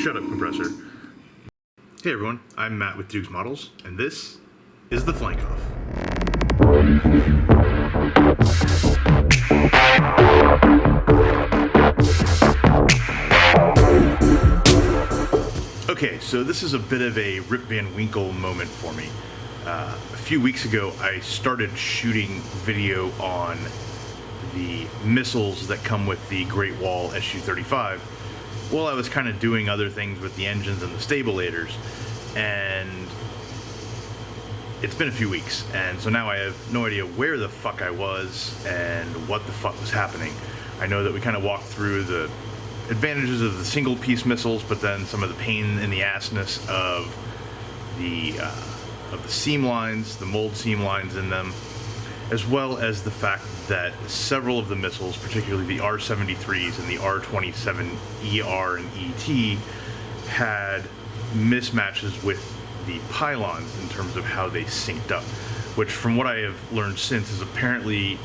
Shut up, compressor. Hey everyone, I'm Matt with Doogs Models, and this is the Flankoff. Okay, so this is a bit of a Rip Van Winkle moment for me. A few weeks ago, I started shooting video on the missiles that come with the Great Wall Su-35. Well, I was kind of doing other things with the engines and the stabilators, and it's been a few weeks, and so now I have no idea where the fuck I was and what the fuck was happening. I know that we kind of walked through the advantages of the single-piece missiles, but then some of the pain in the assness of the seam lines, the mold seam lines in them, as well as the fact that several of the missiles, particularly the R-73s and the R-27ER and ET, had mismatches with the pylons in terms of how they synced up, which from what I have learned since is apparently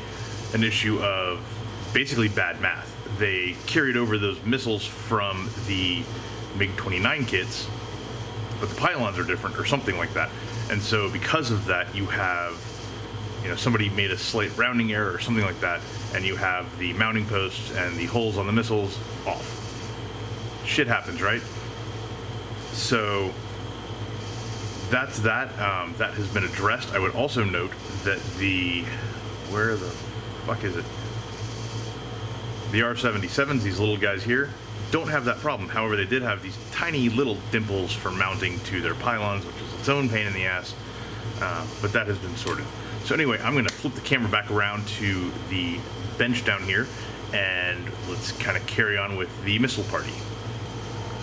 an issue of basically bad math. They carried over those missiles from the MiG-29 kits, but the pylons are different or something like that. And so because of that, you have, somebody made a slight rounding error or something like that, and you have the mounting posts and the holes on the missiles off. Shit happens, right? So that's that. That has been addressed. I would also note that where the fuck is it? The R-77s, these little guys here, don't have that problem. However, they did have these tiny little dimples for mounting to their pylons, which is its own pain in the ass, but that has been sorted. So anyway, I'm going to flip the camera back around to the bench down here, and let's kind of carry on with the missile party.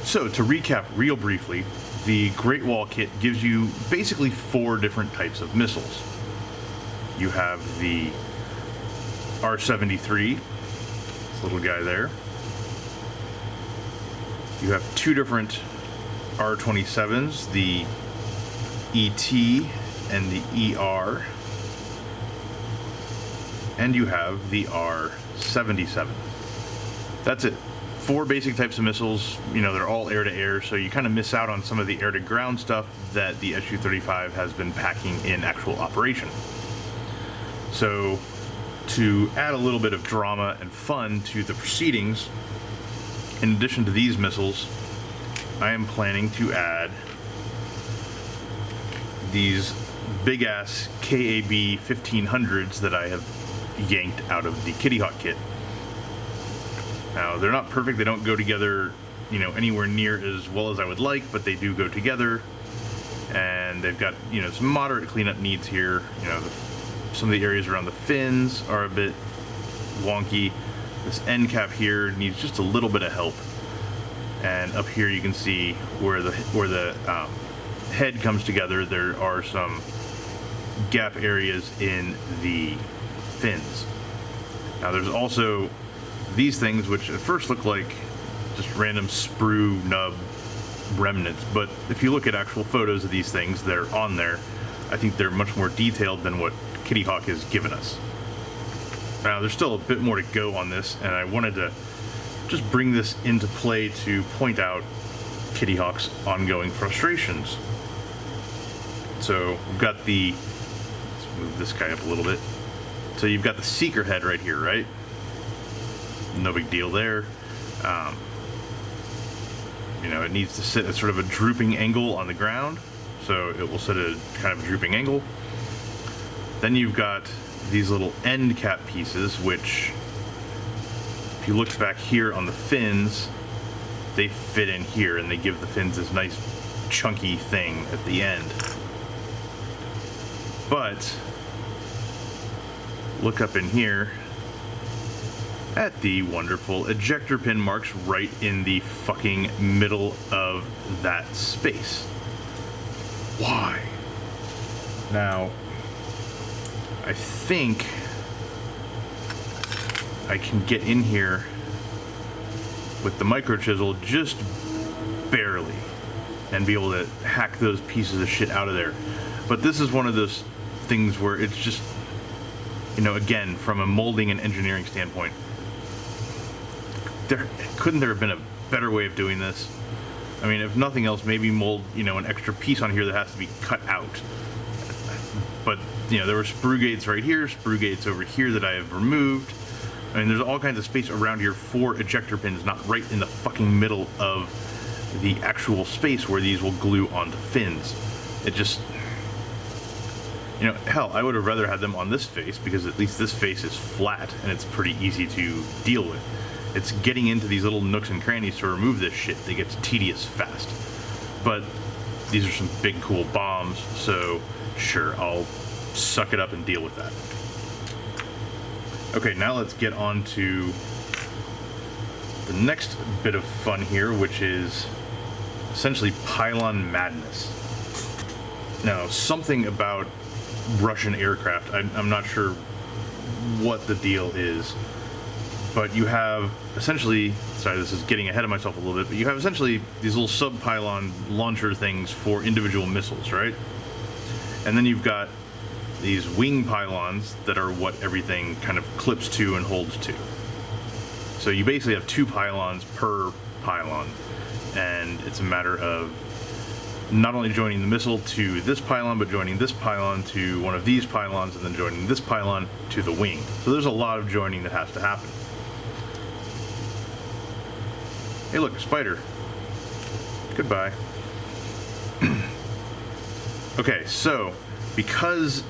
So to recap real briefly, the Great Wall kit gives you basically 4 different types of missiles. You have the R-73, this little guy there. You have 2 different R-27s, the ET and the ER. And you have the R-77. That's it. 4 basic types of missiles. They're all air-to-air, so you kind of miss out on some of the air-to-ground stuff that the Su-35 has been packing in actual operation. So, to add a little bit of drama and fun to the proceedings, in addition to these missiles, I am planning to add these big-ass KAB 1500s that I have yanked out of the Kitty Hawk kit. Now, they're not perfect. They don't go together, anywhere near as well as I would like, but they do go together. And they've got, some moderate cleanup needs here. Some of the areas around the fins are a bit wonky. This end cap here needs just a little bit of help. And up here you can see where the head comes together, there are some gap areas in the fins. Now there's also these things, which at first look like just random sprue nub remnants, but if you look at actual photos of these things that are on there, I think they're much more detailed than what Kitty Hawk has given us. Now there's still a bit more to go on this, and I wanted to just bring this into play to point out Kitty Hawk's ongoing frustrations. So we've got let's move this guy up a little bit. So you've got the seeker head right here, right? No big deal there. It needs to sit at sort of a drooping angle on the ground, so it will sit at a kind of drooping angle. Then you've got these little end cap pieces, which, if you look back here on the fins, they fit in here and they give the fins this nice chunky thing at the end. But look up in here at the wonderful ejector pin marks right in the fucking middle of that space. Why? Now, I think I can get in here with the micro chisel just barely and be able to hack those pieces of shit out of there. But this is one of those things where it's just, again, from a molding and engineering standpoint, couldn't there have been a better way of doing this? I mean, if nothing else, maybe mold, you know, an extra piece on here that has to be cut out. But, you know, there were sprue gates right here, sprue gates over here that I have removed. I mean, there's all kinds of space around here for ejector pins, not right in the fucking middle of the actual space where these will glue onto fins. It just, you know, hell, I would have rather had them on this face because at least this face is flat and it's pretty easy to deal with. It's getting into these little nooks and crannies to remove this shit that gets tedious fast. But these are some big cool bombs, so sure, I'll suck it up and deal with that. Okay, now let's get on to the next bit of fun here, which is essentially Pylon madness. Now, something about Russian aircraft, I'm not sure what the deal is, but you have essentially, sorry, this is getting ahead of myself a little bit, but you have essentially these little sub-pylon launcher things for individual missiles, right? And then you've got these wing pylons that are what everything kind of clips to and holds to. So you basically have 2 pylons per pylon, and it's a matter of not only joining the missile to this pylon, but joining this pylon to one of these pylons, and then joining this pylon to the wing. So there's a lot of joining that has to happen. Hey look, a spider. Goodbye. Okay, so because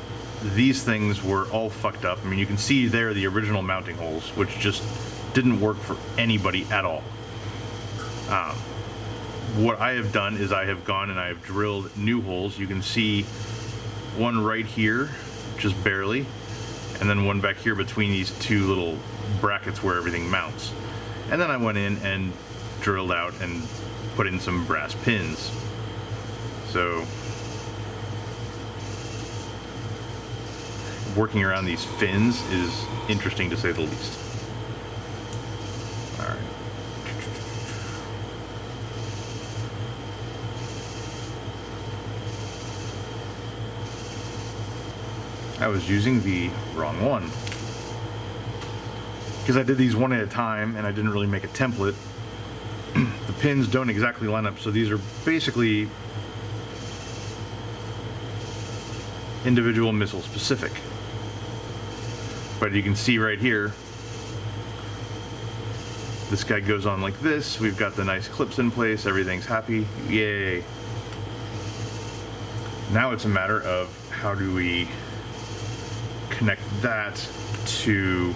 these things were all fucked up, I mean, you can see there the original mounting holes, which just didn't work for anybody at all. What I have done is I have gone and I have drilled new holes. You can see one right here, just barely, and then one back here between these 2 little brackets where everything mounts. And then I went in and drilled out and put in some brass pins. So working around these fins is interesting to say the least. Alright. I was using the wrong one. Because I did these one at a time and I didn't really make a template. The pins don't exactly line up, so these are basically individual missile specific. But you can see right here, this guy goes on like this. We've got the nice clips in place. Everything's happy. Yay. Now it's a matter of how do we connect that to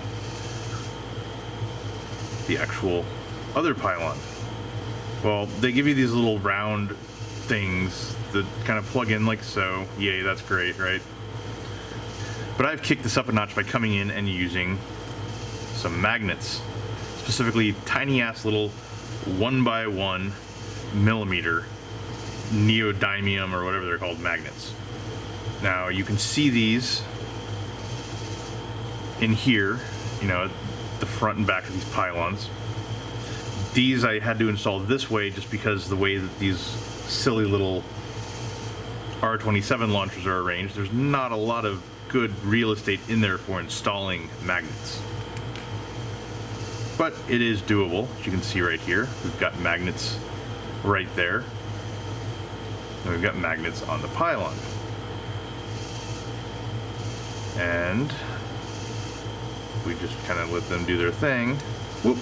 the actual other pylon. Well, they give you these little round things that kind of plug in like so. Yay, that's great, right? But I've kicked this up a notch by coming in and using some magnets, specifically tiny ass little 1x1 millimeter neodymium or whatever they're called magnets. Now you can see these in here, you know, the front and back of these pylons. These I had to install this way just because the way that these silly little R-27 launchers are arranged, there's not a lot of good real estate in there for installing magnets. But it is doable, as you can see right here. We've got magnets right there. And we've got magnets on the pylon. And we just kind of let them do their thing. Whoop.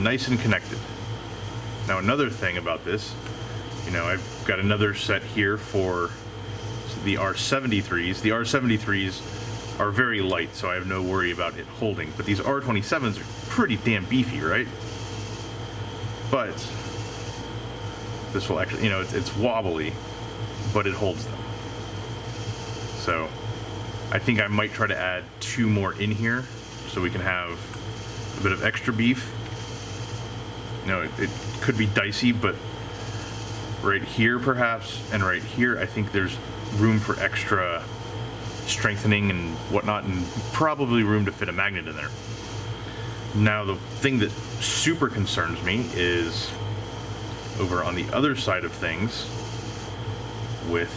Nice and connected. Now another thing about this, you know, I've got another set here for the R73s. The R73s are very light, so I have no worry about it holding. But these R27s are pretty damn beefy, right? But this will actually, you know, it's wobbly, but it holds them. So I think I might try to add 2 more in here so we can have a bit of extra beef. You know, it could be dicey, but right here perhaps, and right here, I think there's room for extra strengthening and whatnot, and probably room to fit a magnet in there. Now, the thing that super concerns me is over on the other side of things with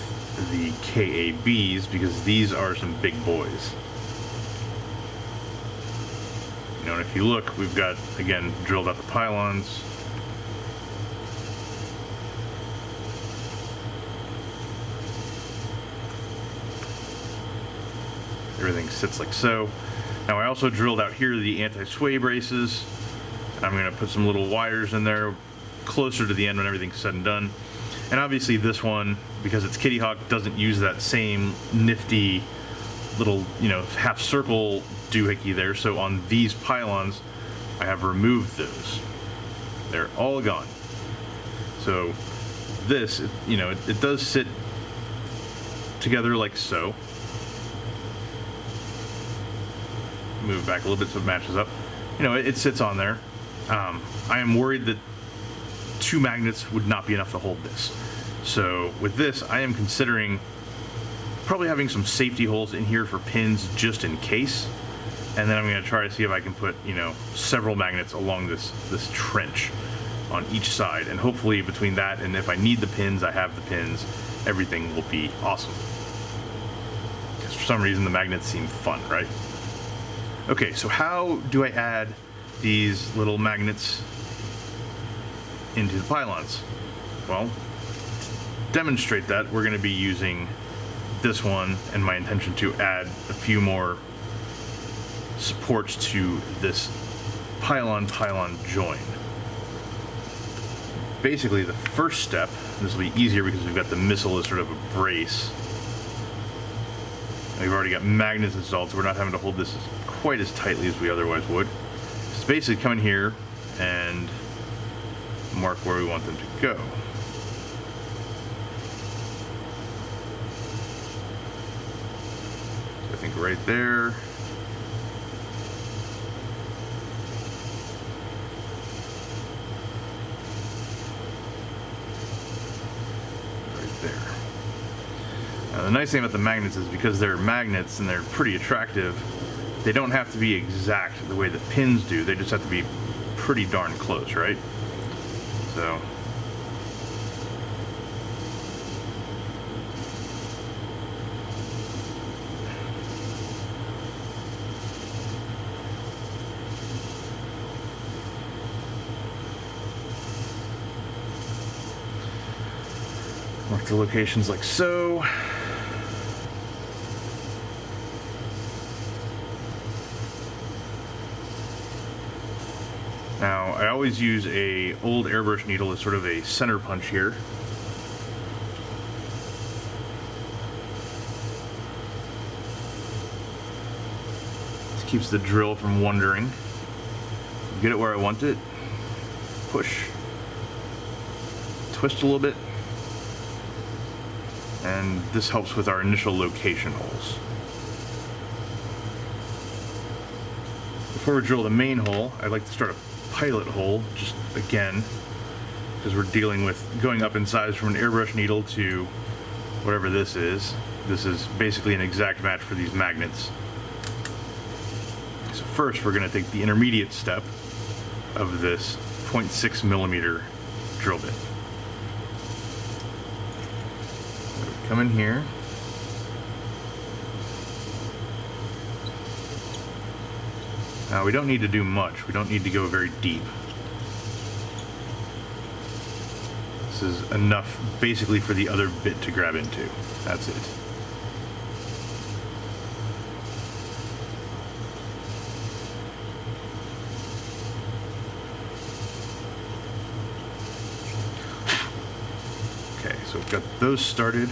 the KABs, because these are some big boys. You know, and if you look, we've got, again, drilled out the pylons. Everything sits like so. Now I also drilled out here the anti-sway braces. I'm going to put some little wires in there closer to the end when everything's said and done. And obviously this one, because it's Kitty Hawk, doesn't use that same nifty little, you know, half circle doohickey there. So on these pylons, I have removed those. They're all gone. So this, you know, it does sit together like so. Move back a little bit so it matches up. You know, it sits on there. I am worried that 2 magnets would not be enough to hold this. So with this, I am considering probably having some safety holes in here for pins just in case. And then I'm going to try to see if I can put, you know, several magnets along this trench on each side. And hopefully between that and if I need the pins, I have the pins, everything will be awesome. Because for some reason the magnets seem fun, right? Okay, so how do I add these little magnets into the pylons? Well, to demonstrate that, we're going to be using this one, and my intention to add a few more supports to this pylon join. Basically, the first step, this will be easier because we've got the missile as sort of a brace. And we've already got magnets installed, so we're not having to hold this quite as tightly as we otherwise would. It's basically come in here and mark where we want them to go. So I think right there. Right there. Now the nice thing about the magnets is because they're magnets and they're pretty attractive, they don't have to be exact the way the pins do. They just have to be pretty darn close, right? So mark the locations like so. Now, I always use a old airbrush needle as sort of a center punch here. This keeps the drill from wandering. Get it where I want it. Push. Twist a little bit. And this helps with our initial location holes. Before we drill the main hole, I'd like to start a pilot hole, just again, because we're dealing with going up in size from an airbrush needle to whatever this is. This is basically an exact match for these magnets. So first we're going to take the intermediate step of this 0.6 millimeter drill bit. So we come in here. Now we don't need to do much. We don't need to go very deep. This is enough basically for the other bit to grab into. That's it. Okay, so we've got those started.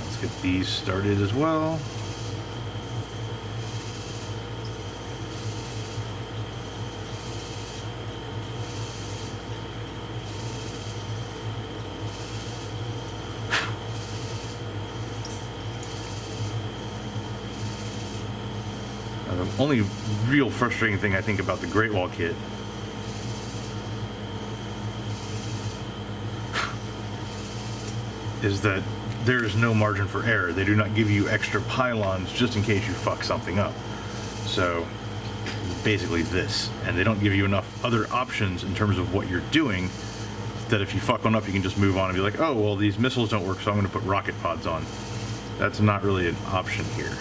Let's get these started as well. The only real frustrating thing I think about the Great Wall kit is that there is no margin for error. They do not give you extra pylons just in case you fuck something up. So it's basically this, and they don't give you enough other options in terms of what you're doing that if you fuck one up you can just move on and be like, oh well, these missiles don't work, so I'm going to put rocket pods on. That's not really an option here.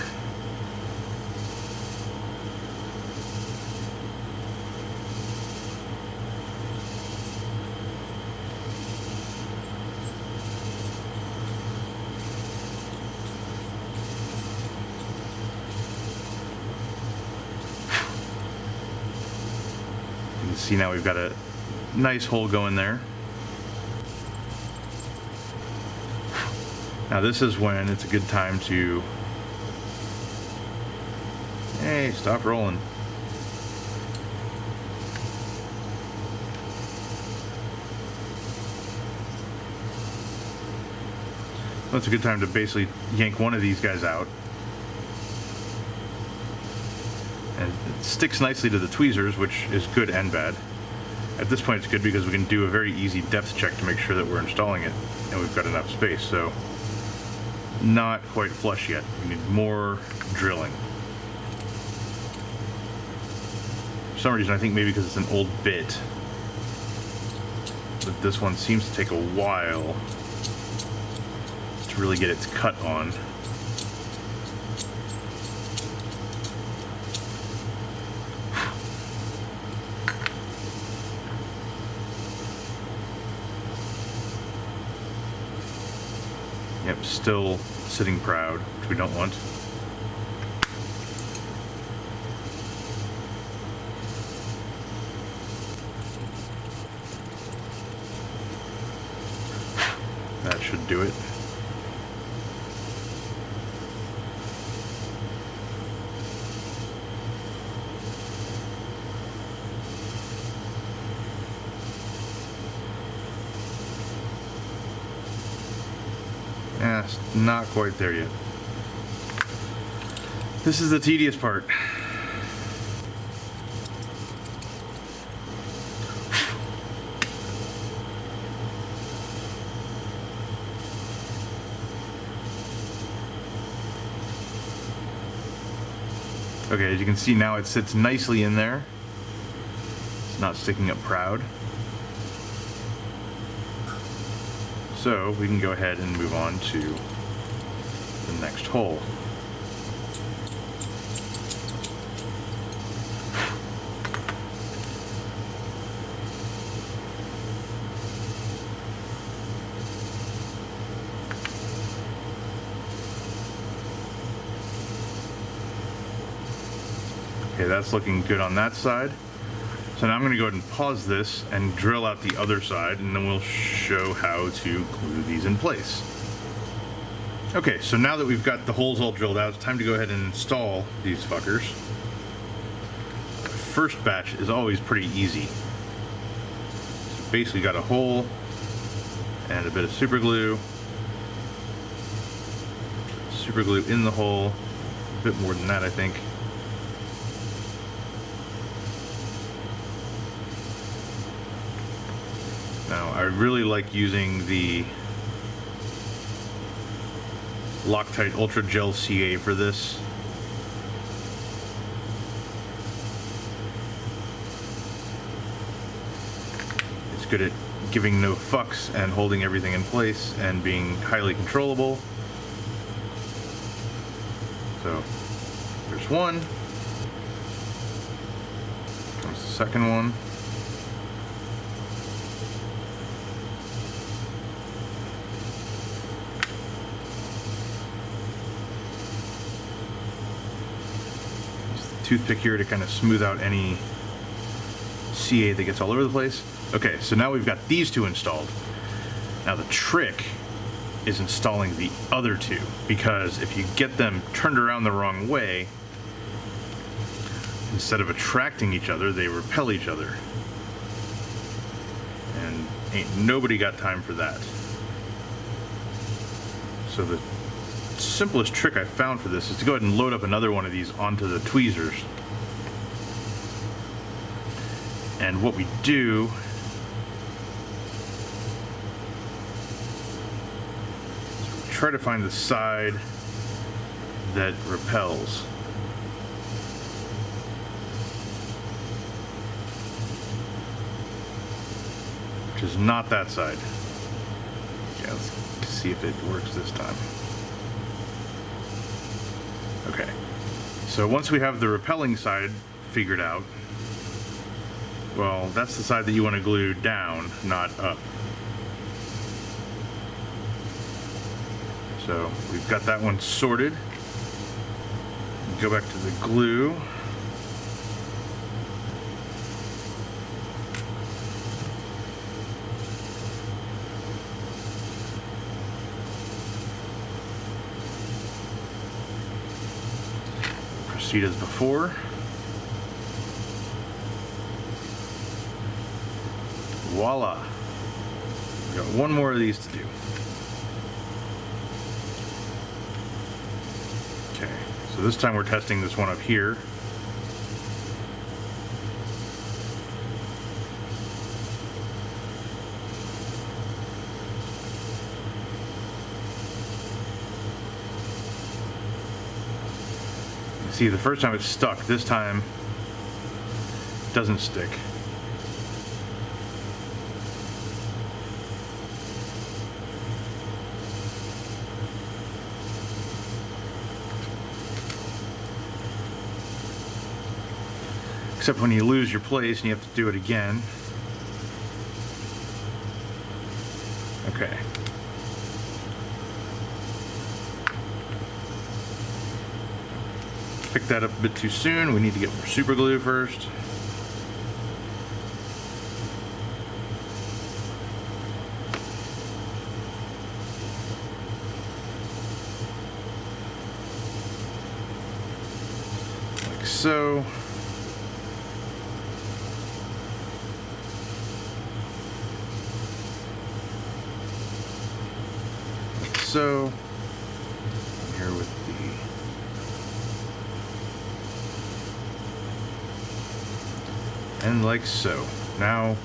You can see now we've got a nice hole going there. Now this is when it's a good time to... Hey, stop rolling. That's a good time to basically yank one of these guys out. And it sticks nicely to the tweezers, which is good and bad. At this point it's good because we can do a very easy depth check to make sure that we're installing it and we've got enough space. So not quite flush yet. We need more drilling. For some reason I think maybe because it's an old bit, but this one seems to take a while to really get its cut on. Yep, still sitting proud, which we don't want. That should do it. Yeah, it's not quite there yet. This is the tedious part. Okay, as you can see now it sits nicely in there. It's not sticking up proud. So we can go ahead and move on to the next hole. Okay, that's looking good on that side. So now I'm going to go ahead and pause this and drill out the other side, and then we'll show how to glue these in place. Okay, so now that we've got the holes all drilled out, it's time to go ahead and install these fuckers. The first batch is always pretty easy. So basically got a hole and a bit of super glue. Super glue in the hole, a bit more than that I think. Now, I really like using the Loctite Ultra Gel CA for this. It's good at giving no fucks and holding everything in place and being highly controllable. So, there's one. Comes the second one. Toothpick here to kind of smooth out any CA that gets all over the place. Okay, so now we've got these two installed. Now the trick is installing the other two, because if you get them turned around the wrong way, instead of attracting each other, they repel each other. And ain't nobody got time for that. So the simplest trick I found for this is to go ahead and load up another one of these onto the tweezers. And what we do is try to find the side that repels. Which is not that side. Yeah, let's see if it works this time. Okay, so once we have the repelling side figured out, well, that's the side that you want to glue down, not up. So we've got that one sorted. Go back to the glue. proceed as before. Voila. We got one more of these to do. Okay, so this time we're testing this one up here. See, the first time it's stuck, this time it doesn't stick. Except when you lose your place and you have to do it again. Okay. Picked that up a bit too soon. We need to get more super glue first. Like so. Like so. Here with and like so. Now,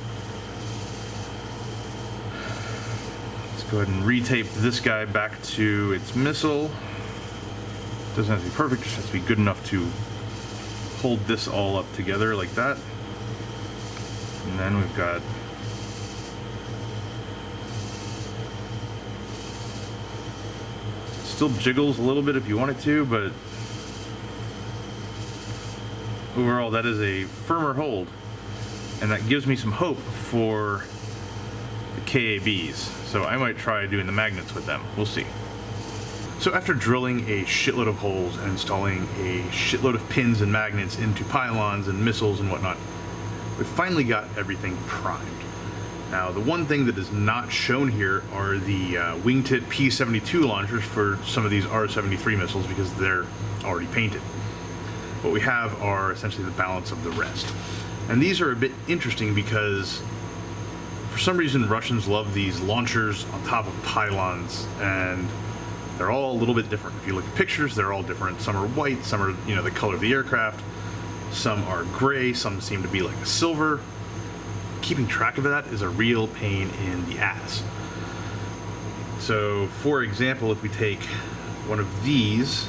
let's go ahead and retape this guy back to its missile. Doesn't have to be perfect, just has to be good enough to hold this all up together like that. And then we've got still jiggles a little bit if you want it to, but overall that is a firmer hold. And that gives me some hope for the KABs. So I might try doing the magnets with them. We'll see. So after drilling a shitload of holes and installing a shitload of pins and magnets into pylons and missiles and whatnot, we finally got everything primed. Now, the one thing that is not shown here are the wingtip P-72 launchers for some of these R-73 missiles because they're already painted. What we have are essentially the balance of the rest. And these are a bit interesting because for some reason Russians love these launchers on top of pylons, and they're all a little bit different. If you look at pictures, they're all different. Some are white, some are, you know, the color of the aircraft, some are gray, some seem to be like a silver. Keeping track of that is a real pain in the ass. So, for example, if we take one of these,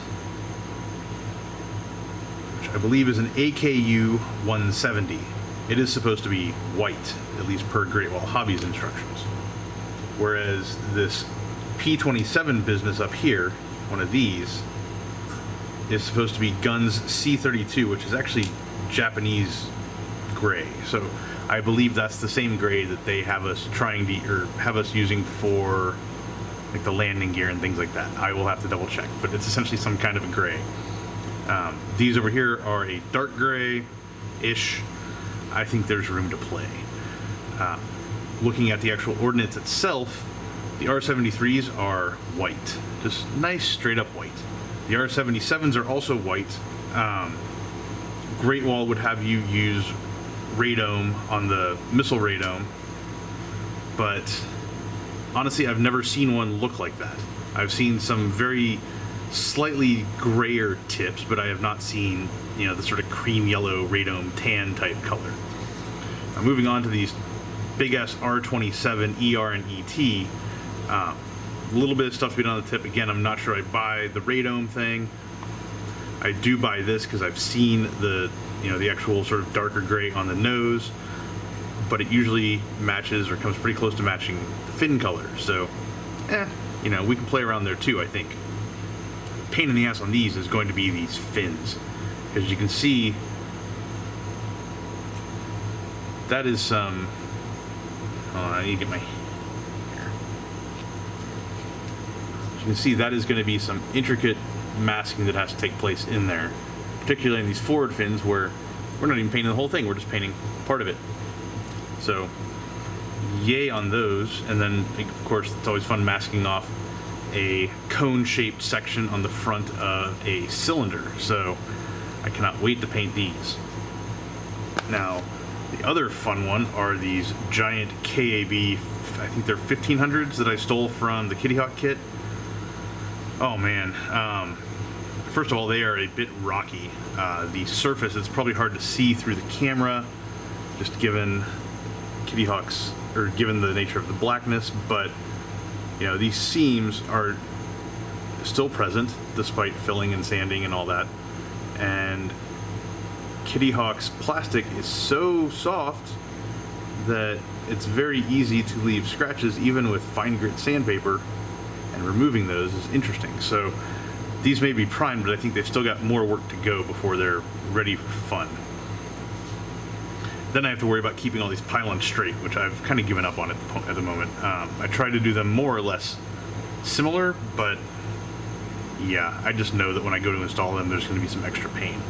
I believe is an AKU 170. It is supposed to be white, at least per Great Wall Hobbies instructions. Whereas this P27 business up here, one of these, is supposed to be Guns C32, which is actually Japanese gray. So I believe that's the same gray that they have us trying to, or have us using for like the landing gear and things like that. I will have to double check, but it's essentially some kind of a gray. These over here are a dark gray-ish. I think there's room to play. Looking at the actual ordnance itself, the R-73s are white. Just nice, straight-up white. The R-77s are also white. Great Wall would have you use radome on the missile radome, but honestly, I've never seen one look like that. I've seen some very slightly grayer tips, but I have not seen, you know, the sort of cream yellow radome tan type color. Now, moving on to these big ass R27 ER and ET, a little bit of stuff being on the tip. Again, I'm not sure I buy the radome thing. I do buy this because I've seen the, you know, the actual sort of darker gray on the nose, but it usually matches or comes pretty close to matching the fin color. So, you know, we can play around there too, I think. Pain in the ass on these is going to be these fins, because you can see that is some. I need to get my. Here. You can see that is going to be some intricate masking that has to take place in there, particularly in these forward fins where we're not even painting the whole thing; we're just painting part of it. So, yay on those, and then of course it's always fun masking off a cone-shaped section on the front of a cylinder. So I cannot wait to paint these. Now, the other fun one are these giant KAB, I think they're 1500s that I stole from the Kitty Hawk kit. Oh man, first of all, they are a bit rocky. The surface, it's probably hard to see through the camera, just given Kitty Hawk's, or given the nature of the blackness, but you know, these seams are still present despite filling and sanding and all that. And Kitty Hawk's plastic is so soft that it's very easy to leave scratches even with fine grit sandpaper, and removing those is interesting. So these may be primed, but I think they've still got more work to go before they're ready for fun. Then I have to worry about keeping all these pylons straight, which I've kind of given up on at the moment. I try to do them more or less similar, but yeah, I just know that when I go to install them, there's going to be some extra pain.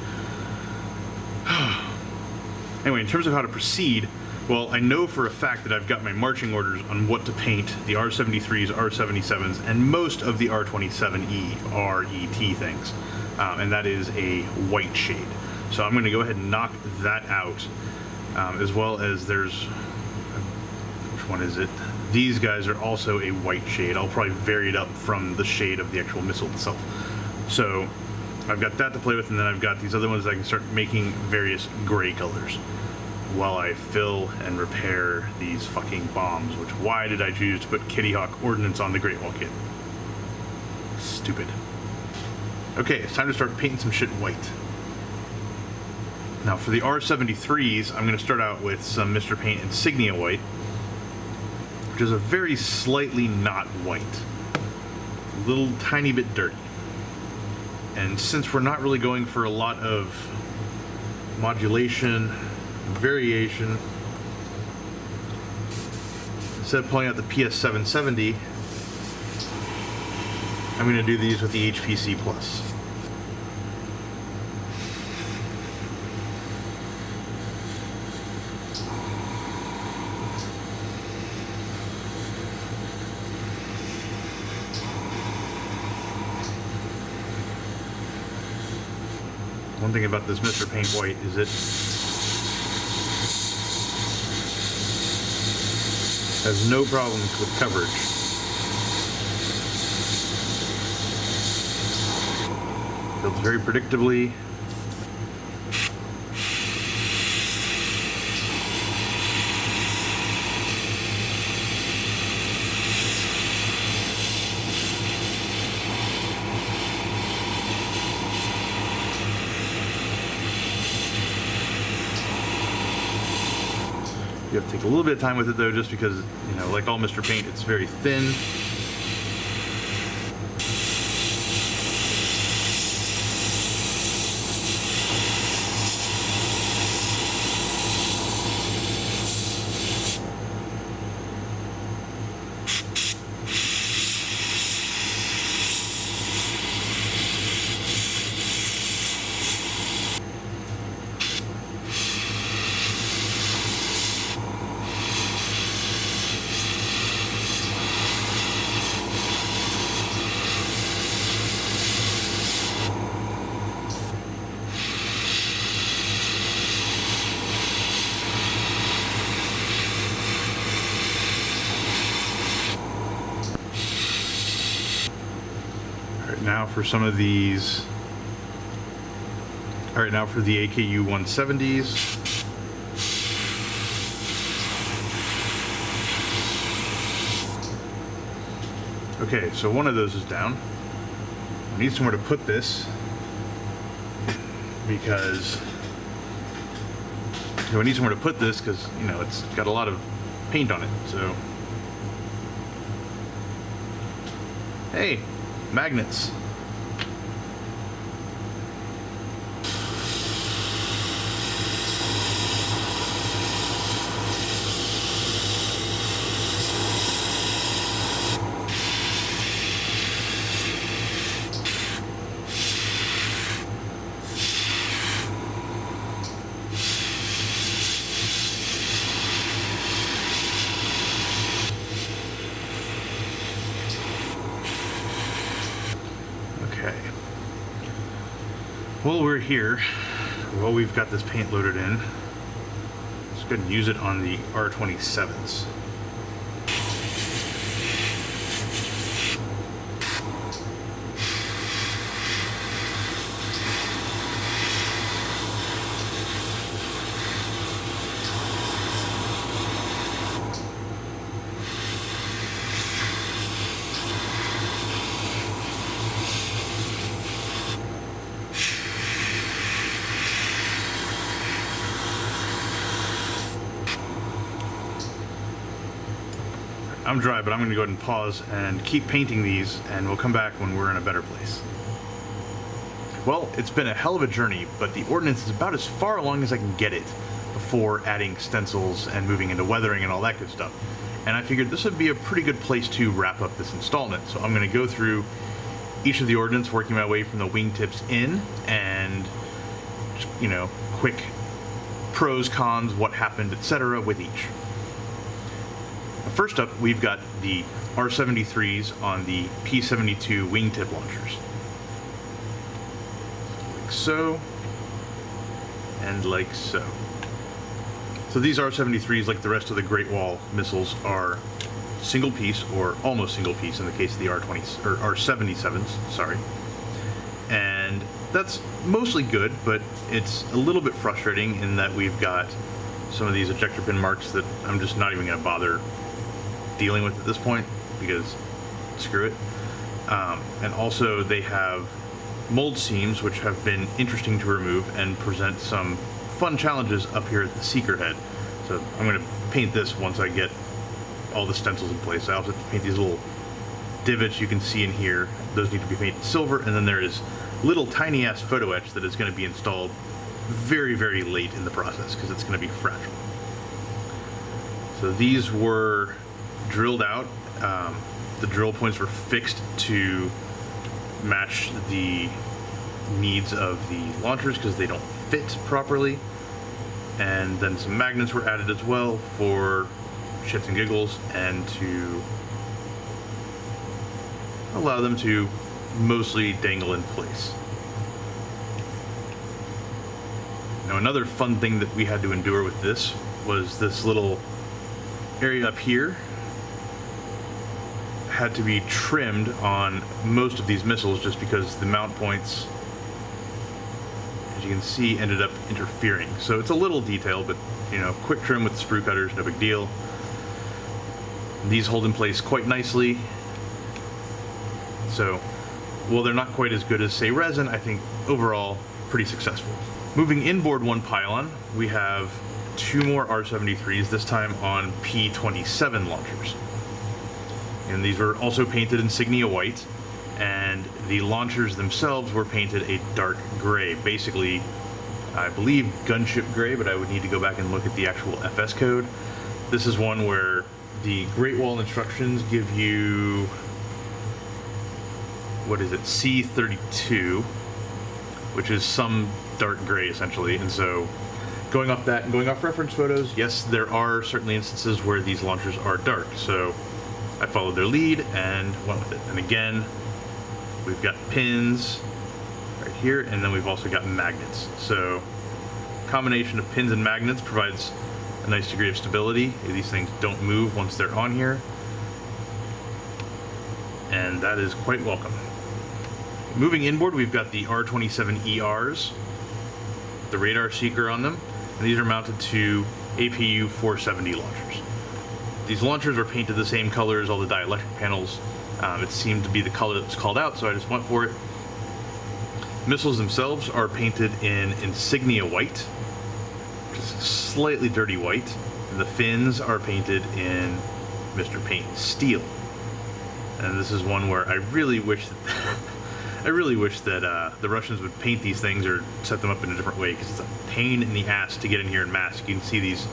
Anyway, in terms of how to proceed, well, I know for a fact that I've got my marching orders on what to paint the R73s, R77s, and most of the R27E, RET things, and that is a white shade. So I'm going to go ahead and knock that out, as well as there's, which one is it? These guys are also a white shade. I'll probably vary it up from the shade of the actual missile itself. So I've got that to play with, and then I've got these other ones that I can start making various gray colors while I fill and repair these fucking bombs, which, why did I choose to put Kitty Hawk Ordnance on the Great Wall kit? Stupid. Okay, it's time to start painting some shit white. Now for the R73s, I'm going to start out with some Mr. Paint Insignia white, which is a very slightly not white. A little tiny bit dirty. And since we're not really going for a lot of modulation, variation, instead of pulling out the PS770, I'm going to do these with the HPC Plus. One thing about this Mr. Paint White is it has no problems with coverage. Builds very predictably. You have to take a little bit of time with it though, just because, you know, like all Mr. Paint, it's very thin. Now for some of these, all right, now for the AKU 170s. Okay, so one of those is down. I need somewhere to put this because I need somewhere to put this because, you know, it's got a lot of paint on it. So, hey, magnets. Well, we're here. Well, we've got this paint loaded in. Let's go ahead and use it on the R27s. I'm dry, but I'm going to go ahead and pause and keep painting these, and we'll come back when we're in a better place. Well, it's been a hell of a journey, but the ordnance is about as far along as I can get it before adding stencils and moving into weathering and all that good stuff. And I figured this would be a pretty good place to wrap up this installment. So I'm going to go through each of the ordnance, working my way from the wingtips in, and, you know, quick pros, cons, what happened, etc. with each. First up, we've got the R73s on the P72 wingtip launchers. Like so, and like so. So these R73s, like the rest of the Great Wall missiles, are single piece, or almost single piece in the case of the R20s, or R77s, sorry. And that's mostly good, but it's a little bit frustrating in that we've got some of these ejector pin marks that I'm just not even going to bother dealing with at this point, because screw it. And also they have mold seams, which have been interesting to remove and present some fun challenges up here at the seeker head. So I'm going to paint this once I get all the stencils in place. I also have to paint these little divots you can see in here. Those need to be painted silver, and then there is little tiny ass photo etch that is going to be installed very, very late in the process because it's going to be fragile. So these were drilled out. The drill points were fixed to match the needs of the launchers because they don't fit properly. And then some magnets were added as well for shits and giggles and to allow them to mostly dangle in place. Now, another fun thing that we had to endure with this was this little area up here had to be trimmed on most of these missiles just because the mount points, as you can see, ended up interfering. So it's a little detail, but you know, quick trim with the sprue cutters, no big deal. These hold in place quite nicely. So while they're not quite as good as, say, resin, I think overall pretty successful. Moving inboard one pylon, we have two more R73s, this time on P27 launchers. And these were also painted insignia white, and the launchers themselves were painted a dark gray. Basically, I believe gunship gray, but I would need to go back and look at the actual FS code. This is one where the Great Wall instructions give you, what is it, C32, which is some dark gray essentially. And so going off that and going off reference photos, yes, there are certainly instances where these launchers are dark. So I followed their lead and went with it. And again, we've got pins right here, and then we've also got magnets. So combination of pins and magnets provides a nice degree of stability. These things don't move once they're on here, and that is quite welcome. Moving inboard, we've got the R27 ERs, the radar seeker on them, and these are mounted to APU 470 launchers. These launchers are painted the same color as all the dielectric panels. It seemed to be the color that was called out, so I just went for it. Missiles themselves are painted in insignia white, just slightly dirty white, and the fins are painted in Mr. Paint steel. And this is one where I really wish that the Russians would paint these things or set them up in a different way, because it's a pain in the ass to get in here in mass. You can see these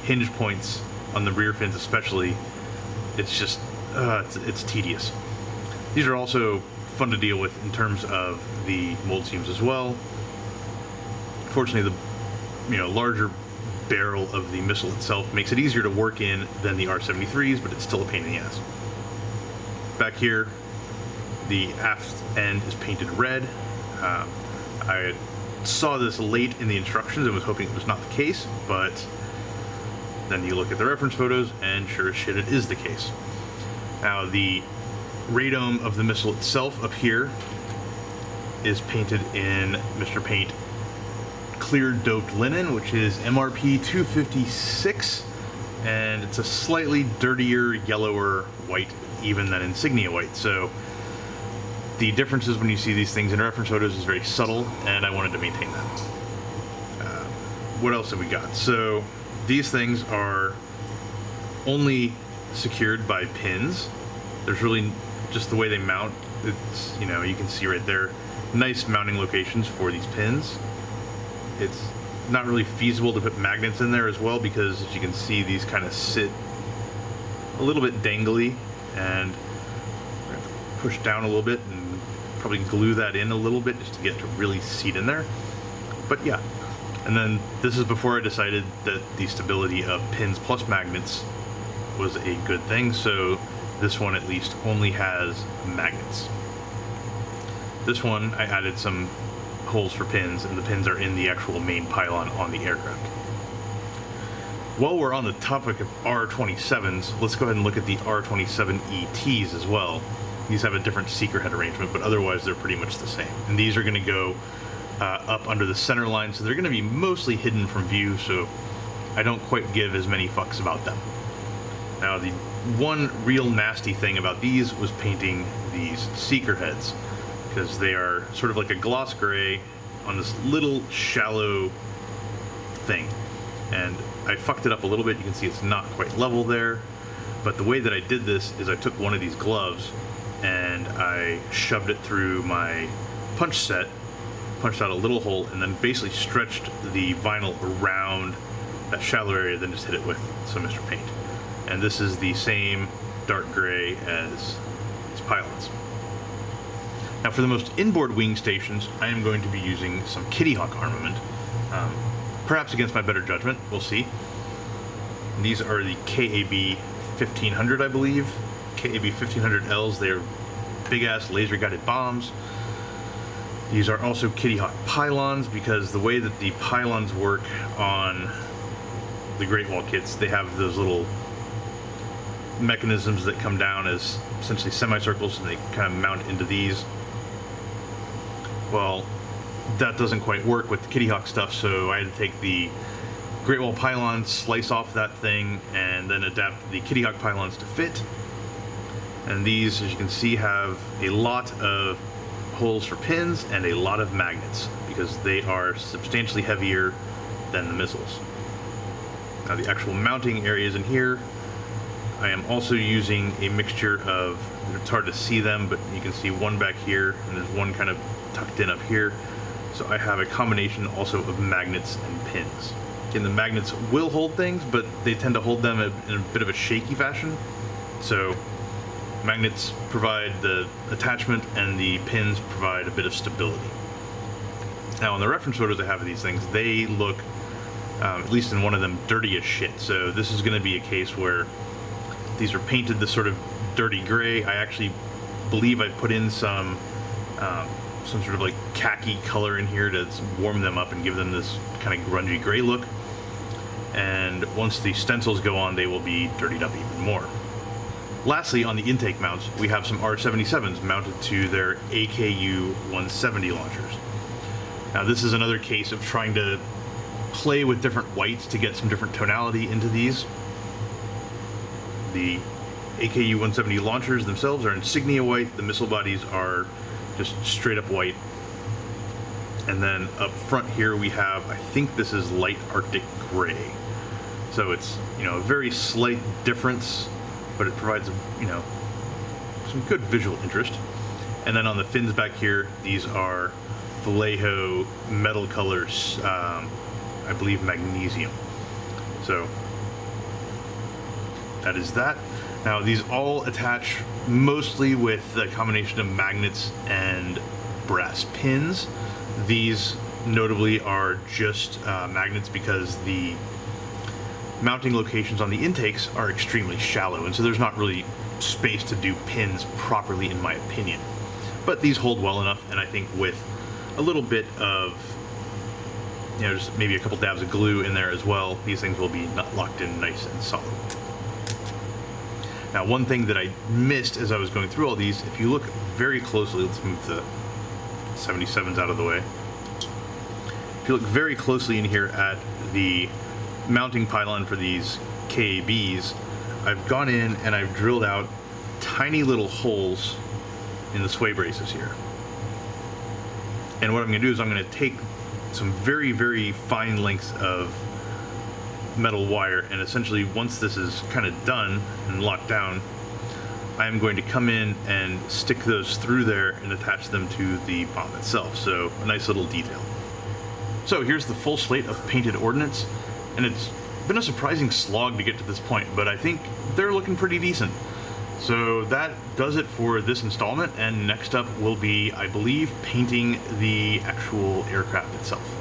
hinge points on the rear fins especially. It's just it's tedious. These are also fun to deal with in terms of the mold seams as well. Fortunately, the larger barrel of the missile itself makes it easier to work in than the R73s, but it's still a pain in the ass. Back here, the aft end is painted red. I saw this late in the instructions and was hoping it was not the case, but then you look at the reference photos and sure as shit it is the case. Now the radome of the missile itself up here is painted in Mr. Paint clear doped linen, which is MRP 256, and it's a slightly dirtier, yellower white even than insignia white. So the differences when you see these things in reference photos is very subtle, and I wanted to maintain that. What else have we got? So these things are only secured by pins. There's really just the way they mount. It's, you know, you can see right there, nice mounting locations for these pins. It's not really feasible to put magnets in there as well because, as you can see, these kind of sit a little bit dangly, and push down a little bit and probably glue that in a little bit just to get to really seat in there. But yeah, and then this is before I decided that the stability of pins plus magnets was a good thing, so this one at least only has magnets. This one I added some holes for pins, and the pins are in the actual main pylon on the aircraft. While we're on the topic of R27s, let's go ahead and look at the R27 ETs as well. These have a different seeker head arrangement, but otherwise they're pretty much the same. And these are going to go up under the center line, so they're going to be mostly hidden from view, so I don't quite give as many fucks about them. Now, the one real nasty thing about these was painting these seeker heads, because they are sort of like a gloss gray on this little shallow thing. And I fucked it up a little bit. You can see it's not quite level there. But the way that I did this is I took one of these gloves and I shoved it through my punch set, punched out a little hole, and then basically stretched the vinyl around that shallow area, then just hit it with some Mr. Paint. And this is the same dark gray as these pylons. Now for the most inboard wing stations, I am going to be using some Kitty Hawk armament. Perhaps against my better judgment, we'll see. These are the KAB 1500, I believe. KAB 1500Ls, they're big-ass laser-guided bombs. These are also Kitty Hawk pylons, because the way that the pylons work on the Great Wall kits, they have those little mechanisms that come down as essentially semicircles, and they kind of mount into these. Well, that doesn't quite work with the Kitty Hawk stuff, so I had to take the Great Wall pylon, slice off that thing, and then adapt the Kitty Hawk pylons to fit. And these, as you can see, have a lot of holes for pins and a lot of magnets, because they are substantially heavier than the missiles. Now the actual mounting areas in here, I am also using a mixture of, it's hard to see them, but you can see one back here, and there's one kind of tucked in up here. So I have a combination also of magnets and pins. Again, the magnets will hold things, but they tend to hold them in a bit of a shaky fashion. So magnets provide the attachment, and the pins provide a bit of stability. Now on the reference photos I have of these things, they look, at least in one of them, dirty as shit. So this is going to be a case where these are painted this sort of dirty gray. I actually believe I put in some sort of like khaki color in here to warm them up and give them this kind of grungy gray look. And once the stencils go on, they will be dirtied up even more. Lastly, on the intake mounts, we have some R77s mounted to their AKU 170 launchers. Now this is another case of trying to play with different whites to get some different tonality into these. The AKU 170 launchers themselves are insignia white. The missile bodies are just straight up white. And then up front here we have, I think this is light Arctic gray. So it's, you know, a very slight difference, but it provides, you know, some good visual interest. And then on the fins back here, these are Vallejo metal colors, I believe magnesium. So that is that. Now these all attach mostly with a combination of magnets and brass pins. These notably are just magnets because the mounting locations on the intakes are extremely shallow, and so there's not really space to do pins properly, in my opinion. But these hold well enough, and I think with a little bit of just maybe a couple dabs of glue in there as well. These things will be locked in nice and solid. Now, one thing that I missed as I was going through all these, if you look very closely, let's move the 77s out of the way. If you look very closely in here at the mounting pylon for these KABs, I've gone in and I've drilled out tiny little holes in the sway braces here. And what I'm going to do is I'm going to take some very, very fine lengths of metal wire, and essentially once this is kind of done and locked down, I'm going to come in and stick those through there and attach them to the bomb itself. So a nice little detail. So here's the full slate of painted ordnance, and it's been a surprising slog to get to this point, but I think they're looking pretty decent. So that does it for this installment, and next up will be, I believe, painting the actual aircraft itself.